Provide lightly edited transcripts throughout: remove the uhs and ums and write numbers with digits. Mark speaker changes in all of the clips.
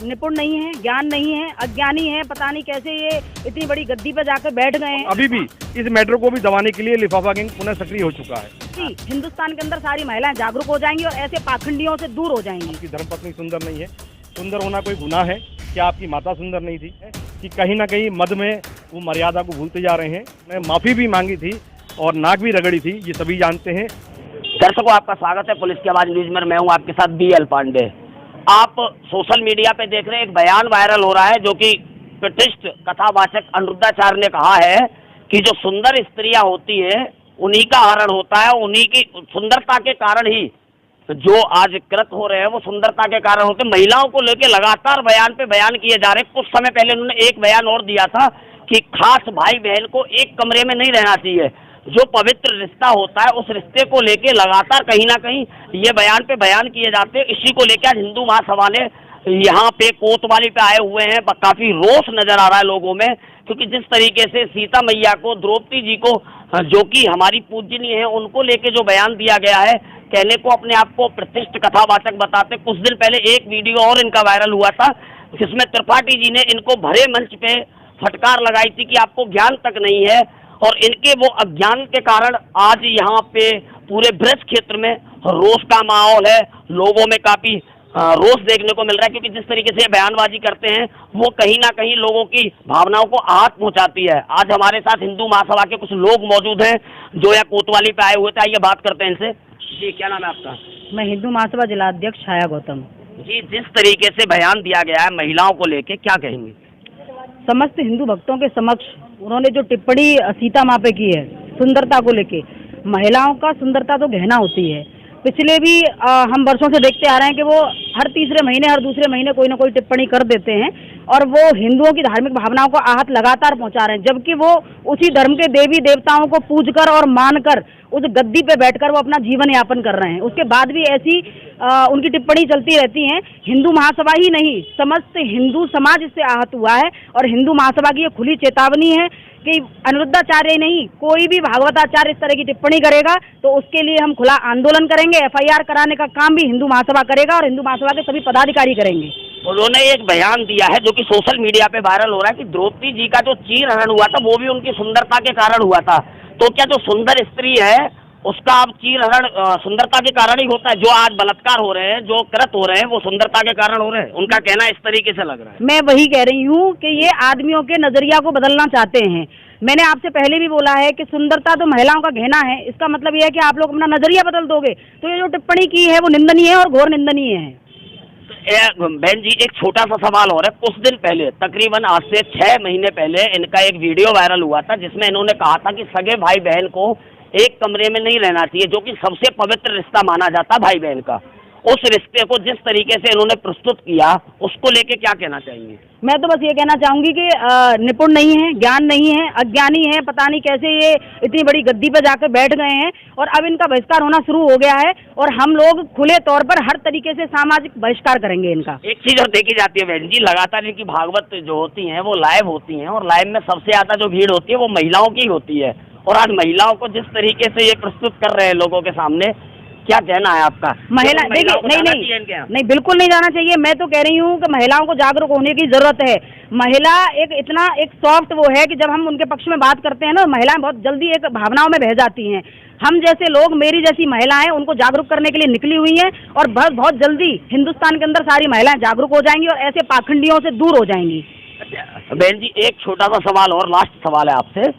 Speaker 1: निपुण नहीं है, ज्ञान नहीं है, अज्ञानी है, पता नहीं कैसे ये इतनी बड़ी गद्दी पे जाकर बैठ गए हैं।
Speaker 2: अभी भी इस मैटर को भी दबाने के लिए लिफाफा गैंग पुनः सक्रिय हो चुका है।
Speaker 1: जी, हिंदुस्तान के अंदर सारी महिलाएं जागरूक हो जाएंगी और ऐसे पाखंडियों से दूर हो जाएंगी।
Speaker 2: आपकी धर्मपत्नी सुंदर नहीं है, सुंदर होना कोई गुनाह है? क्या आपकी माता सुंदर नहीं थी? कि कहीं ना कहीं मद में वो मर्यादा को भूलते जा रहे हैं। मैं माफी भी मांगी थी और नाक भी रगड़ी थी, ये सभी जानते हैं।
Speaker 3: दर्शकों, आपका स्वागत है पुलिस की आवाज न्यूज में। मैं हूं आपके साथ BL पांडे। आप सोशल मीडिया पे देख रहे हैं, एक बयान वायरल हो रहा है जो कि प्रतिष्ठित कथावाचक अनिरुद्धाचार्य ने कहा है कि जो सुंदर स्त्रियां होती है उन्हीं का हरण होता है, उन्हीं की सुंदरता के कारण ही जो आज कृत हो रहे हैं वो सुंदरता के कारण होते हैं। महिलाओं को लेकर लगातार बयान पे बयान किए जा रहे हैं। कुछ समय पहले उन्होंने एक बयान और दिया था कि खास भाई बहन को एक कमरे में नहीं रहना चाहिए। जो पवित्र रिश्ता होता है उस रिश्ते को लेके लगातार कहीं ना कहीं ये बयान पे बयान किए जाते हैं। इसी को लेकर आज हिंदू महासभा ने यहाँ पे कोतवाली पे आए हुए हैं। काफी रोष नजर आ रहा है लोगों में, क्योंकि जिस तरीके से सीता मैया को, द्रौपदी जी को, जो कि हमारी पूजनीय है, उनको लेके जो बयान दिया गया है, कहने को अपने आप को प्रतिष्ठित कथावाचक बताते। कुछ दिन पहले एक वीडियो और इनका वायरल हुआ था जिसमें त्रिपाठी जी ने इनको भरे मंच पे फटकार लगाई थी कि आपको ज्ञान तक नहीं है, और इनके वो अज्ञान के कारण आज यहाँ पे पूरे ब्रज क्षेत्र में रोष का माहौल है। लोगों में काफी रोष देखने को मिल रहा है, क्योंकि जिस तरीके से बयानबाजी करते हैं वो कहीं ना कहीं लोगों की भावनाओं को आहत पहुंचाती है। आज हमारे साथ हिंदू महासभा के कुछ लोग मौजूद हैं जो यहाँ कोतवाली पे आए हुए थे। आइए बात करते हैं इनसे। जी, क्या नाम है आपका?
Speaker 1: मैं हिंदू महासभा जिला अध्यक्ष छाया गौतम।
Speaker 3: जी, जिस तरीके से बयान दिया गया है महिलाओं को लेके, क्या कहेंगे?
Speaker 1: समस्त हिंदू भक्तों के समक्ष उन्होंने जो टिप्पणी सीता माँ पे की है सुंदरता को लेके, महिलाओं का सुंदरता तो गहना होती है। पिछले भी हम वर्षों से देखते आ रहे हैं कि वो हर तीसरे महीने, हर दूसरे महीने कोई ना कोई टिप्पणी कर देते हैं और वो हिंदुओं की धार्मिक भावनाओं को आहत लगातार पहुंचा रहे हैं, जबकि वो उसी धर्म के देवी देवताओं को पूजकर और मानकर उस गद्दी पे बैठकर वो अपना जीवन यापन कर रहे हैं। उसके बाद भी ऐसी उनकी टिप्पणी चलती रहती हैं। हिंदू महासभा ही नहीं, समस्त हिंदू समाज इससे आहत हुआ है और हिंदू महासभा की ये खुली चेतावनी है कि अनिरुद्धाचार्य नहीं, कोई भी भागवताचार्य इस तरह की टिप्पणी करेगा तो उसके लिए हम खुला आंदोलन करेंगे। FIR कराने का काम भी हिंदू महासभा करेगा और हिंदू महासभा के सभी पदाधिकारी करेंगे।
Speaker 3: उन्होंने एक बयान दिया है जो कि सोशल मीडिया पे वायरल हो रहा है कि द्रौपदी जी का जो चीर हरण हुआ था वो भी उनकी सुंदरता के कारण हुआ था। तो क्या जो सुंदर स्त्री है उसका अब चीर हरण सुंदरता के कारण ही होता है? जो आज बलात्कार हो रहे हैं, जो कृत हो रहे हैं, वो सुंदरता के कारण हो रहे हैं? उनका कहना इस तरीके से लग रहा है।
Speaker 1: मैं वही कह रही हूँ कि ये आदमियों के नजरिया को बदलना चाहते हैं। मैंने आपसे पहले भी बोला है कि सुंदरता तो महिलाओं का गहना है। इसका मतलब यह है कि आप लोग अपना नजरिया बदल दोगे तो ये जो टिप्पणी की है वो निंदनीय है और घोर निंदनीय है।
Speaker 3: बहन जी, एक छोटा सा सवाल हो रहा है। कुछ दिन पहले, तकरीबन आज से 6 महीने पहले, इनका एक वीडियो वायरल हुआ था जिसमें इन्होंने कहा था कि सगे भाई बहन को एक कमरे में नहीं रहना चाहिए, जो कि सबसे पवित्र रिश्ता माना जाता भाई बहन का। उस रिश्ते को जिस तरीके से इन्होंने प्रस्तुत किया, उसको लेके क्या कहना चाहेंगे?
Speaker 1: मैं तो बस ये कहना चाहूंगी कि निपुण नहीं है, ज्ञान नहीं है, अज्ञानी है, पता नहीं कैसे ये इतनी बड़ी गद्दी पे जाकर बैठ गए हैं और अब इनका बहिष्कार होना शुरू हो गया है और हम लोग खुले तौर पर हर तरीके से सामाजिक बहिष्कार करेंगे इनका।
Speaker 3: एक चीज और देखी जाती है बहन जी, लगातार इनकी भागवत जो होती है वो लाइव होती है और लाइव में सबसे ज्यादा जो भीड़ होती है वो महिलाओं की होती है, और आज महिलाओं को जिस तरीके से ये प्रस्तुत कर रहे हैं लोगों के सामने, क्या कहना है आपका?
Speaker 1: महिला देखिए, नहीं बिल्कुल नहीं जाना चाहिए। मैं तो कह रही हूँ कि महिलाओं को जागरूक होने की जरूरत है। महिला एक सॉफ्ट वो है कि जब हम उनके पक्ष में बात करते हैं ना, महिलाएं बहुत जल्दी एक भावनाओं में बह जाती हैं। हम जैसे लोग, मेरी जैसी महिलाएं उनको जागरूक करने के लिए निकली हुई हैं और बहुत जल्दी हिंदुस्तान के अंदर सारी महिलाएं जागरूक हो जाएंगी और ऐसे पाखंडियों से दूर हो जाएंगी।
Speaker 3: बहन जी, एक छोटा सा सवाल और, लास्ट सवाल है आपसे।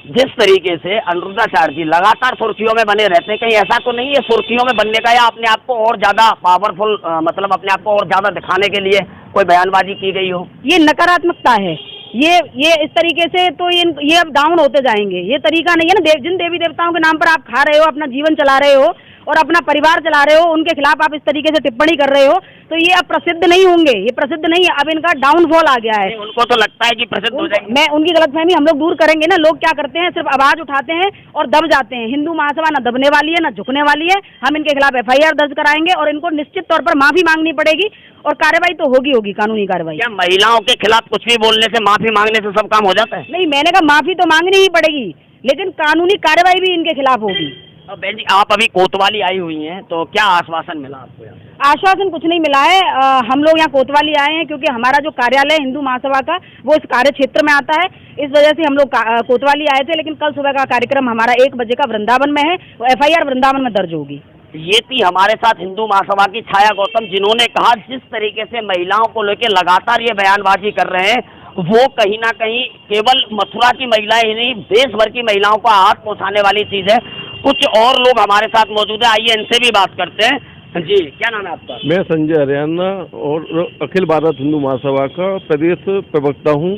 Speaker 3: जिस तरीके से अनिरुद्धाचार्य जी लगातार सुर्खियों में बने रहते हैं, कहीं ऐसा तो नहीं है सुर्खियों में बनने का या अपने आप को और ज्यादा पावरफुल, मतलब अपने आप को और ज्यादा दिखाने के लिए कोई बयानबाजी की गई हो?
Speaker 1: ये नकारात्मकता है। ये इस तरीके से तो ये अब डाउन होते जाएंगे। ये तरीका नहीं है ना। जिन देवी देवताओं के नाम पर आप खा रहे हो, अपना जीवन चला रहे हो और अपना परिवार चला रहे हो, उनके खिलाफ आप इस तरीके से टिप्पणी कर रहे हो तो ये अब प्रसिद्ध नहीं होंगे। ये प्रसिद्ध नहीं है, अब इनका डाउनफॉल आ गया है।
Speaker 3: उनको तो लगता है कि प्रसिद्ध हो जाएंगे।
Speaker 1: मैं उनकी गलतफहमी हम लोग दूर करेंगे ना। लोग क्या करते हैं, सिर्फ आवाज उठाते हैं और दब जाते हैं। हिंदू महासभा न दबने वाली है, न झुकने वाली है। हम इनके खिलाफ FIR दर्ज कराएंगे और इनको निश्चित तौर पर माफी मांगनी पड़ेगी और कार्रवाई तो होगी, कानूनी कार्रवाई।
Speaker 3: क्या महिलाओं के खिलाफ कुछ भी बोलने से, माफी मांगने से सब काम हो जाता है?
Speaker 1: नहीं, मैंने कहा माफी तो मांगनी ही पड़ेगी, लेकिन कानूनी कार्रवाई भी इनके खिलाफ होगी।
Speaker 3: बहन जी, आप अभी कोतवाली आई हुई हैं, तो क्या आश्वासन मिला आपको यहाँ?
Speaker 1: आश्वासन कुछ नहीं मिला है। हम लोग यहाँ कोतवाली आए हैं क्योंकि हमारा जो कार्यालय है हिंदू महासभा का वो इस कार्य क्षेत्र में आता है। इस वजह से हम लोग कोतवाली आए थे, लेकिन कल सुबह का कार्यक्रम हमारा 1 बजे का वृंदावन में है। FIR वृंदावन में दर्ज होगी।
Speaker 3: ये थी हमारे साथ हिंदू महासभा की छाया गौतम, जिन्होंने कहा जिस तरीके से महिलाओं को लेकर लगातार ये बयानबाजी कर रहे हैं वो कहीं ना कहीं केवल मथुरा की महिलाएं ही नहीं, देश भर की महिलाओं को हाथ पहुंचाने वाली चीज है। कुछ और लोग हमारे साथ मौजूद है, आइए इनसे भी बात करते हैं। जी, क्या नाम है आपका?
Speaker 4: मैं संजय हरियाणा और अखिल भारत हिंदू महासभा का प्रदेश प्रवक्ता हूँ।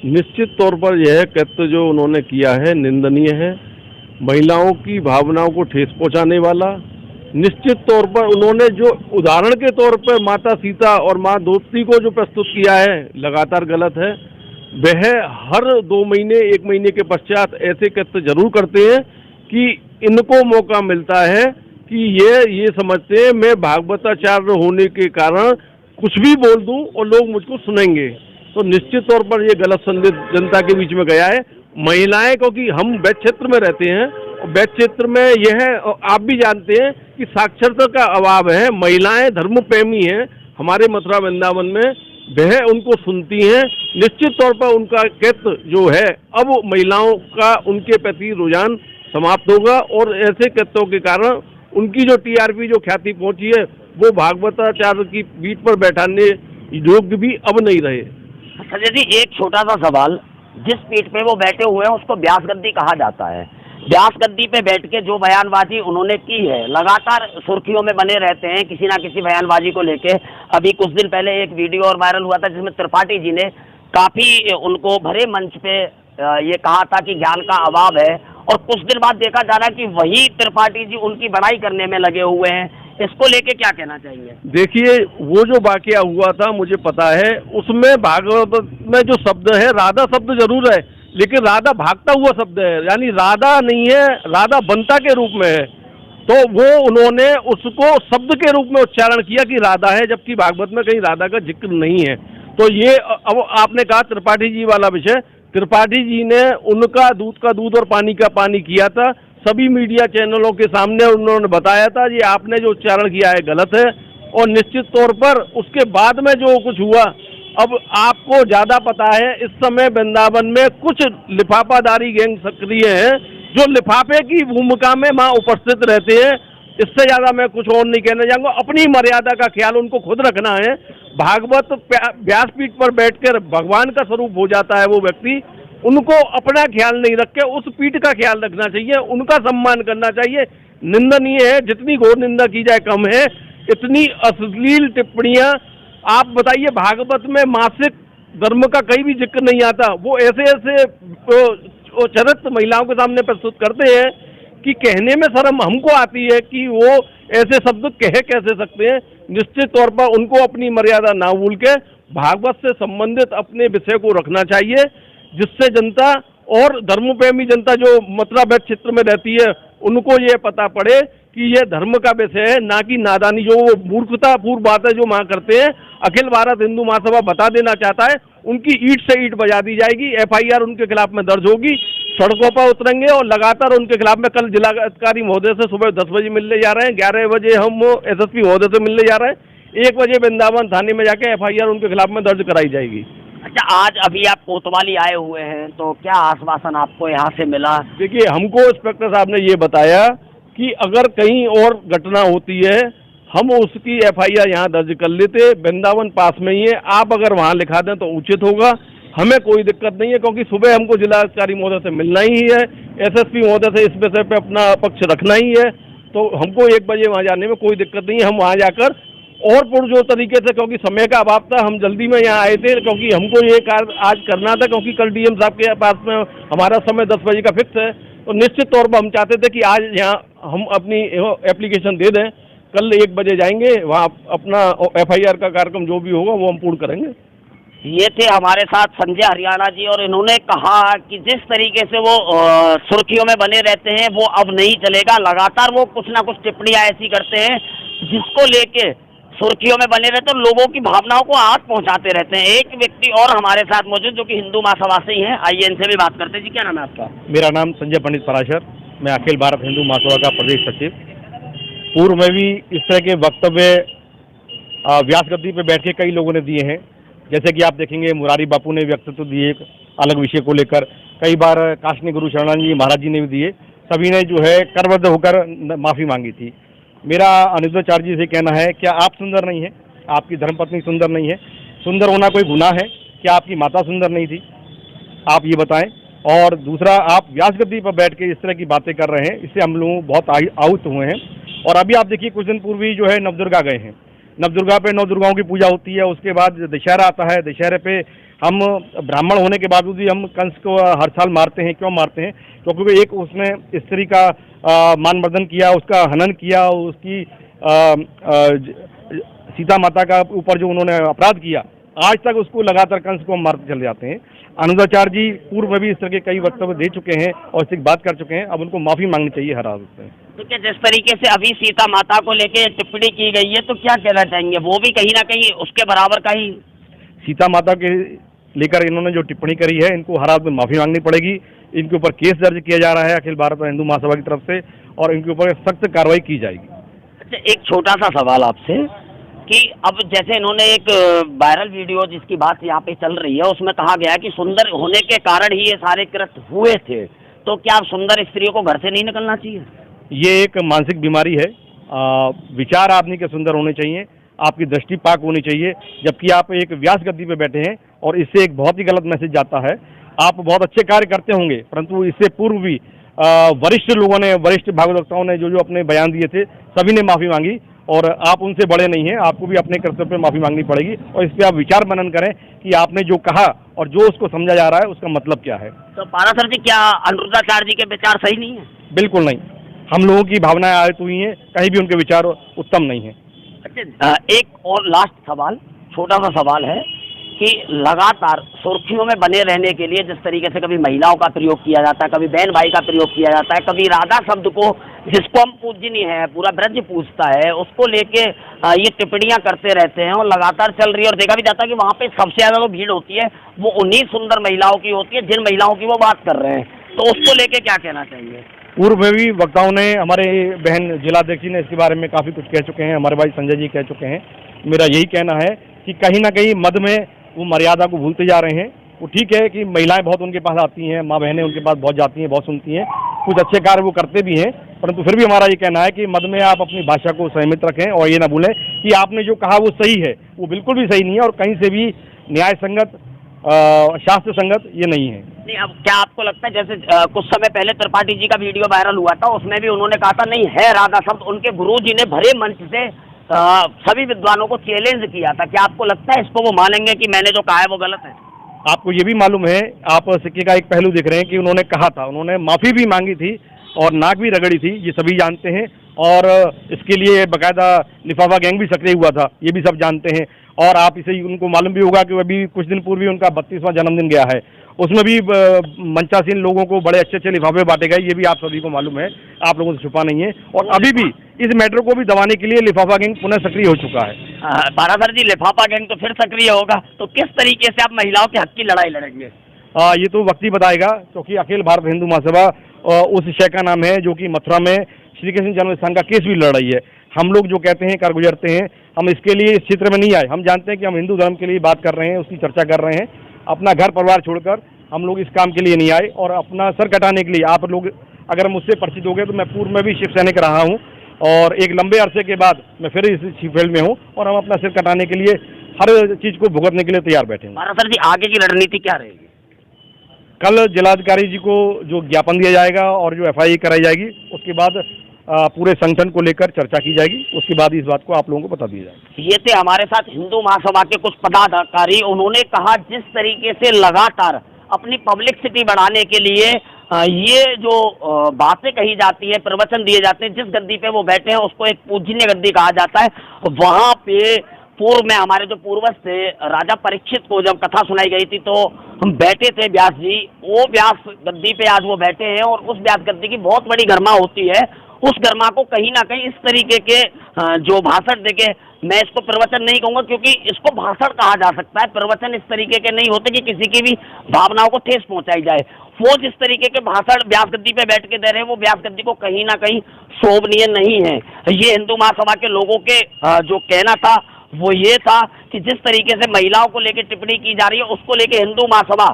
Speaker 4: निश्चित तौर पर यह कृत्य जो उन्होंने किया है निंदनीय है, महिलाओं की भावनाओं को ठेस पहुंचाने वाला। निश्चित तौर पर उन्होंने जो उदाहरण के तौर पर माता सीता और माँ द्रौपदी को जो प्रस्तुत किया है लगातार गलत है। वह हर 2 महीने 1 महीने के पश्चात ऐसे कृत्य जरूर करते हैं कि इनको मौका मिलता है कि ये समझते हैं मैं भागवताचार्य होने के कारण कुछ भी बोल दूं और लोग मुझको सुनेंगे। तो निश्चित तौर पर ये गलत संदेश जनता के बीच में गया है। महिलाएं, क्योंकि हम वैध क्षेत्र में रहते हैं और वैध क्षेत्र में यह आप भी जानते हैं कि साक्षरता का अभाव है। महिलाएं धर्म प्रेमी हैं हमारे मथुरा वृंदावन में, वह उनको सुनती हैं। निश्चित तौर पर उनका कृत्य जो है अब महिलाओं का उनके प्रति रुझान समाप्त होगा और ऐसे कृत्यों के कारण उनकी जो TRP जो ख्याति पहुंची है वो भागवताचार्य की पीठ पर बैठाने योग्य भी अब नहीं रहे।
Speaker 3: संजय जी, एक छोटा सा सवाल, जिस पीठ पे वो बैठे हुए हैं उसको व्यास गद्दी कहा जाता है। व्यास गद्दी पे बैठ के जो बयानबाजी उन्होंने की है, लगातार सुर्खियों में बने रहते हैं किसी ना किसी बयानबाजी को लेके। अभी कुछ दिन पहले एक वीडियो और वायरल हुआ था जिसमें त्रिपाठी जी ने काफी उनको भरे मंच पे ये कहा था कि ज्ञान का अभाव है, और कुछ दिन बाद देखा जा रहा है कि वही त्रिपाठी जी उनकी बड़ाई करने में लगे हुए हैं। इसको लेके क्या कहना चाहिए?
Speaker 4: देखिए, वो जो वाकया हुआ था मुझे पता है, उसमें भागवत में जो शब्द है राधा शब्द जरूर है, लेकिन राधा भागता हुआ शब्द है, यानी राधा नहीं है, राधा बनता के रूप में है। तो वो उन्होंने उसको शब्द के रूप में उच्चारण किया कि राधा है, जबकि भागवत में कहीं राधा का जिक्र नहीं है। तो ये अब आपने कहा त्रिपाठी जी वाला विषय, त्रिपाठी जी ने उनका दूध का दूध और पानी का पानी किया था। सभी मीडिया चैनलों के सामने उन्होंने बताया था ये आपने जो उच्चारण किया है गलत है। और निश्चित तौर पर उसके बाद में जो कुछ हुआ, अब आपको ज्यादा पता है, इस समय वृंदावन में कुछ लिफाफादारी गैंग सक्रिय हैं जो लिफाफे की भूमिका में वहाँ उपस्थित रहते हैं। इससे ज्यादा मैं कुछ और नहीं कहना चाहूँगा। अपनी मर्यादा का ख्याल उनको खुद रखना है। भागवत व्यासपीठ पर बैठकर भगवान का स्वरूप हो जाता है वो व्यक्ति, उनको अपना ख्याल नहीं रख के उस पीठ का ख्याल रखना चाहिए, उनका सम्मान करना चाहिए। निंदनीय है, जितनी घोर निंदा की जाए कम है। इतनी अश्लील टिप्पणियां, आप बताइए, भागवत में मासिक धर्म का कहीं भी जिक्र नहीं आता। वो ऐसे ऐसे चरित्र महिलाओं के सामने प्रस्तुत करते हैं कि कहने में शर्म हमको आती है कि वो ऐसे शब्द कह कैसे सकते हैं। निश्चित तौर पर उनको अपनी मर्यादा ना भूल के भागवत से संबंधित अपने विषय को रखना चाहिए, जिससे जनता और धर्म प्रेमी जनता जो मथुरा वैध क्षेत्र में रहती है उनको ये पता पड़े कि ये धर्म का विषय है, ना कि नादानी जो मूर्खतापूर्ण बात है जो वहाँ करते हैं। अखिल भारत हिंदू महासभा बता देना चाहता है, उनकी ईंट से ईंट बजा दी जाएगी। FIR उनके खिलाफ में दर्ज होगी, सड़कों पर उतरेंगे और लगातार उनके खिलाफ में कल जिलाधिकारी महोदय से सुबह 10 बजे मिलने जा रहे हैं, 11 बजे हम SSP महोदय से मिलने जा रहे हैं, 1 बजे वृंदावन थाने में जाके FIR उनके खिलाफ में दर्ज कराई जाएगी।
Speaker 3: अच्छा, आज अभी आप कोतवाली आए हुए हैं, तो क्या आश्वासन आपको यहाँ से मिला?
Speaker 4: देखिए, हमको इंस्पेक्टर साहब ने ये बताया कि अगर कहीं और घटना होती है हम उसकी FIR यहाँ दर्ज कर लेते, वृंदावन पास में ही है, आप अगर वहाँ लिखा दें तो उचित होगा, हमें कोई दिक्कत नहीं है। क्योंकि सुबह हमको जिलाधिकारी महोदय से मिलना ही है, SSP महोदय से इस विषय पे अपना पक्ष रखना ही है, तो हमको 1 बजे वहाँ जाने में कोई दिक्कत नहीं है। हम वहाँ जाकर और पुरजोर तरीके से, क्योंकि समय का अभाव था, हम जल्दी में यहाँ आए थे क्योंकि हमको ये कार्य आज करना था, क्योंकि कल DM साहब के पास में हमारा समय 10 बजे का फिक्स है। तो निश्चित तौर पर हम चाहते थे कि आज यहाँ हम अपनी एप्लीकेशन दे दें, कल 1 बजे जाएंगे वहाँ, अपना FIR का कार्यक्रम जो भी होगा वो हम पूर्ण करेंगे।
Speaker 3: ये थे हमारे साथ संजय हरियाणा जी, और इन्होंने कहा कि जिस तरीके से वो सुर्खियों में बने रहते हैं वो अब नहीं चलेगा। लगातार वो कुछ ना कुछ टिप्पणियां ऐसी करते हैं जिसको लेके सुर्खियों में बने रहते हैं, लोगों की भावनाओं को आग पहुंचाते रहते हैं। एक व्यक्ति और हमारे साथ मौजूद जो कि हिंदू महासभा से ही हैं, आइए इनसे भी बात करते हैं। जी, क्या नाम है आपका?
Speaker 2: मेरा नाम संजय पंडित पराशर। मैं अखिल भारत हिंदू महासभा का प्रदेश सचिव। पूर्व में भी इस तरह के वक्तव्य व्यास गद्दी पे बैठ के कई लोगों ने दिए हैं। जैसे कि आप देखेंगे मुरारी बापू ने व्यक्तित्व दिए एक अलग विषय को लेकर, कई बार काशनी गुरु शरणानंद जी महाराज जी ने भी दिए। सभी ने जो है करबद्ध होकर माफ़ी मांगी थी। मेरा अनिरुद्धाचार्य जी से कहना है, क्या आप सुंदर नहीं हैं? आपकी धर्मपत्नी सुंदर नहीं है? सुंदर होना कोई गुनाह है? क्या आपकी माता सुंदर नहीं थी? आप ये बताएं। और दूसरा, आप व्यास गद्दी पर बैठ के इस तरह की बातें कर रहे हैं, इससे हम लोग बहुत आहत हुए हैं। और अभी आप देखिए कुछ दिन पूर्व ही जो है नवदुर्गा गए हैं। नवदुर्गा पे 9 दुर्गाओं की पूजा होती है। उसके बाद दशहरा आता है। दशहरे पे हम ब्राह्मण होने के बावजूद भी हम कंस को हर साल मारते हैं। क्यों मारते हैं? क्योंकि एक उसने स्त्री का मानवर्धन किया, उसका हनन किया, उसकी सीता माता का ऊपर जो उन्होंने अपराध किया, आज तक उसको लगातार कंस को हम मारते चले जाते हैं। अनिरुद्धाचार्य जी पूर्व में भी इस तरह के कई वक्तव्य दे चुके हैं और इससे बात कर चुके हैं। अब उनको माफ़ी मांगनी चाहिए हर हालत में।
Speaker 3: तो क्या जिस तरीके से अभी सीता माता को लेके टिप्पणी की गई है, तो क्या कहना चाहेंगे? वो भी कहीं ना कहीं उसके बराबर का ही।
Speaker 2: सीता माता के लेकर इन्होंने जो टिप्पणी करी है, इनको हर हालत में माफ़ी मांगनी पड़ेगी। इनके ऊपर केस दर्ज किया जा रहा है अखिल भारत हिंदू महासभा की तरफ से और इनके ऊपर सख्त कार्रवाई की जाएगी।
Speaker 3: अच्छा, एक छोटा सा सवाल आपसे कि अब जैसे इन्होंने एक वायरल वीडियो जिसकी बात यहाँ पे चल रही है, उसमें कहा गया कि सुंदर होने के कारण ही ये सारे कृत्य हुए थे, तो क्या अब सुंदर स्त्रियों को घर से नहीं निकलना चाहिए?
Speaker 2: ये एक मानसिक बीमारी है। विचार आदमी के सुंदर होने चाहिए, आपकी दृष्टि पाक होनी चाहिए, जबकि आप एक व्यास गद्दी पे बैठे हैं और इससे एक बहुत ही गलत मैसेज जाता है। आप बहुत अच्छे कार्य करते होंगे, परंतु इससे पूर्व भी वरिष्ठ लोगों ने, वरिष्ठ भागवताओं ने जो अपने बयान दिए थे, सभी ने माफ़ी मांगी और आप उनसे बड़े नहीं हैं। आपको भी अपने कर्तव्य पर माफ़ी मांगनी पड़ेगी और इस पर आप विचार मनन करें कि आपने जो कहा और जो उसको समझा जा रहा है उसका मतलब क्या है।
Speaker 3: तो पारासर जी, क्या अनिरुद्धाचार्य जी के विचार सही नहीं है?
Speaker 2: बिल्कुल नहीं। हम लोगों की भावनाएं आहत हुई हैं, कहीं भी उनके विचार उत्तम नहीं हैं।
Speaker 3: अच्छा, एक और लास्ट सवाल, छोटा सा सवाल है कि लगातार सुर्खियों में बने रहने के लिए जिस तरीके से कभी महिलाओं का प्रयोग किया जाता है, कभी बहन भाई का प्रयोग किया जाता है, कभी राधा शब्द को, जिसको हम पूजनीय है, पूरा ब्रज पूजता है, उसको लेके ये टिप्पणियां करते रहते हैं और लगातार चल रही है। और देखा भी जाता है कि वहाँ पे सबसे ज़्यादा जो भीड़ होती है वो उन्हीं सुंदर महिलाओं की होती है जिन महिलाओं की वो बात कर रहे हैं, तो उसको लेके क्या कहना चाहिए?
Speaker 2: पूर्व में भी वक्ताओं ने, हमारे बहन जिलाध्यक्ष जी ने इसके बारे में काफ़ी कुछ कह चुके हैं, हमारे भाई संजय जी कह चुके हैं। मेरा यही कहना है कि कहीं ना कहीं मद में वो मर्यादा को भूलते जा रहे हैं। वो ठीक है कि महिलाएं बहुत उनके पास आती हैं, माँ बहनें उनके पास बहुत जाती हैं, बहुत सुनती हैं, कुछ अच्छे कार्य वो करते भी हैं, परंतु फिर भी हमारा ये कहना है कि मद में आप अपनी भाषा को संयमित रखें और ये ना भूलें कि आपने जो कहा वो सही है, वो बिल्कुल भी सही नहीं है और कहीं से भी न्याय संगत, शास्त्र संगत ये नहीं है।
Speaker 3: नहीं, अब क्या आपको लगता है, जैसे कुछ समय पहले त्रिपाठी जी का वीडियो वायरल हुआ था, उसमें भी उन्होंने कहा था नहीं है राधा शब्द, उनके गुरु जी ने भरे मंच से सभी विद्वानों को चैलेंज किया था, क्या आपको लगता है इसको वो मानेंगे कि मैंने जो कहा है वो गलत है?
Speaker 2: आपको ये भी मालूम है, आप सिक्के का एक पहलू देख रहे हैं कि उन्होंने कहा था, उन्होंने माफ़ी भी मांगी थी और नाक भी रगड़ी थी, ये सभी जानते हैं और इसके लिए बाकायदा लिफाफा गैंग भी सक्रिय हुआ था, ये भी सब जानते हैं। और आप इसे उनको मालूम भी होगा कि अभी कुछ दिन पूर्व ही उनका 32वां जन्मदिन गया है, उसमें भी मंचासीन लोगों को बड़े अच्छे अच्छे लिफाफे बांटे गए, ये भी आप सभी को मालूम है, आप लोगों से छुपा नहीं है। और अभी भी इस मैटर को भी दबाने के लिए लिफाफा गैंग पुनः सक्रिय हो चुका है।
Speaker 3: पारासर जी, लिफाफा गैंग तो फिर सक्रिय होगा, तो किस तरीके से आप महिलाओं के हक की लड़ाई लड़ेंगे?
Speaker 2: ये तो वक्त ही बताएगा, क्योंकि अखिल भारत हिंदू महासभा उस शय का नाम है जो कि मथुरा में श्री कृष्ण जन्मस्थान का केस भी लड़ रही है। हम लोग जो कहते हैं, कर गुजरते हैं, हम इसके लिए इस क्षेत्र में नहीं आए। हम जानते हैं कि हम हिंदू धर्म के लिए बात कर रहे हैं, उसकी चर्चा कर रहे हैं। अपना घर परिवार छोड़कर हम लोग इस काम के लिए नहीं आए और अपना सर कटाने के लिए, आप लोग अगर मुझसे परिचित हो गए तो मैं पूर्व में भी शिव सैनिक रहा हूँ और एक लंबे अरसे के बाद मैं फिर इस फील्ड में हूँ और हम अपना सिर कटाने के लिए हर चीज़ को भुगतने के लिए तैयार बैठे हैं।
Speaker 3: पारासर जी, आगे की रणनीति क्या रहेगी?
Speaker 2: कल जिलाधिकारी जी को जो ज्ञापन दिया जाएगा और जो FIR कराई जाएगी, उसके बाद पूरे संगठन को लेकर चर्चा की जाएगी, उसके बाद इस बात को आप लोगों को बता दिया जाएगा।
Speaker 3: ये थे हमारे साथ हिंदू महासभा के कुछ पदाधिकारी। उन्होंने कहा जिस तरीके से लगातार अपनी पब्लिसिटी बढ़ाने के लिए ये जो बातें कही जाती है, प्रवचन दिए जाते हैं, जिस गद्दी पे वो बैठे हैं उसको एक पूजनीय गद्दी कहा जाता है। वहाँ पे पूर्व में हमारे जो पूर्वज थे, राजा परीक्षित को जब कथा सुनाई गई थी तो हम बैठे थे, व्यास जी, वो व्यास गद्दी पे आज वो बैठे हैं और उस व्यास गद्दी की बहुत बड़ी गरिमा होती है। उस गरिमा को कहीं ना कहीं इस तरीके के जो भाषण देके मैं इसको प्रवचन नहीं कहूंगा, क्योंकि इसको भाषण कहा जा सकता है। प्रवचन इस तरीके के नहीं होते कि किसी की भी भावनाओं को ठेस पहुंचाई जाए। वो जिस तरीके के भाषण व्यास गद्दी पे बैठ के दे रहे हैं, वो व्यास गद्दी को कहीं ना कहीं शोभनीय नहीं है। ये हिंदू महासभा के लोगों के जो कहना था वो ये था कि जिस तरीके से महिलाओं को लेकर टिप्पणी की जा रही है, उसको लेकर हिंदू महासभा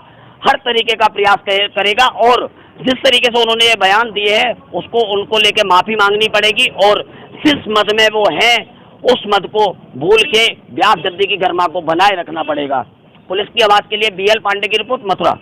Speaker 3: हर तरीके का प्रयास करेगा, और जिस तरीके से उन्होंने ये बयान दिए हैं उसको उनको लेकर माफी मांगनी पड़ेगी, और जिस मद में वो हैं उस मद को भूल के व्यास गद्दी की गरिमा को बनाए रखना पड़ेगा। पुलिस की आवाज के लिए BL पांडे की रिपोर्ट, मथुरा।